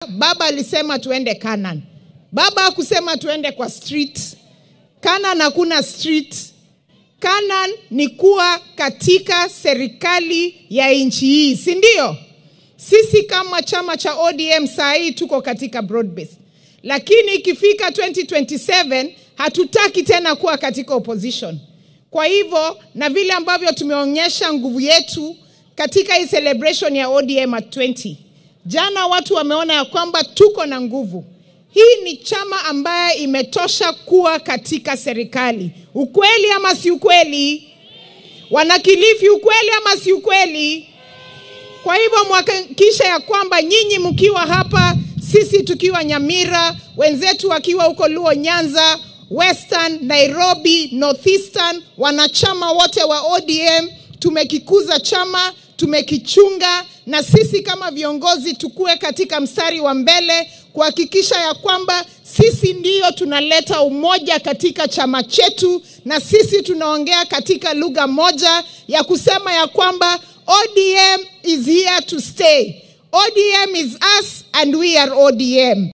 Baba alisema tuende Canaan. Baba hakusema tuende kwa street. Canaan hakuna street. Canaan ni kuwa katika serikali ya nchi hii, si ndio? Sisi kama chama cha ODM saa hii tuko katika broad base. Lakini ikifika 2027 hatutaki tena kuwa katika opposition. Kwa hivyo na vile ambavyo tumeonyesha nguvu yetu katika hii celebration ya ODM at 20. Jana watu wameona ya kwamba tuko na nguvu. Hii ni chama ambaye imetosha kuwa katika serikali. Ukweli ama si ukweli? Wanakilifi, ukweli ama si ukweli? Kwa hivyo mwakikisha ya kwamba nyinyi mkiwa hapa, sisi tukiwa Nyamira, wenzetu wakiwa huko Luo, Nyanza, Western, Nairobi, Northeastern, wanachama wote wa ODM, tumekikuza chama, tumekichunga, na sisi kama viongozi tukue katika mstari wa mbele kuhakikisha ya kwamba sisi ndio tunaleta umoja katika chama chetu, na sisi tunaongea katika lugha moja ya kusema ya kwamba ODM is here to stay. ODM is us and we are ODM.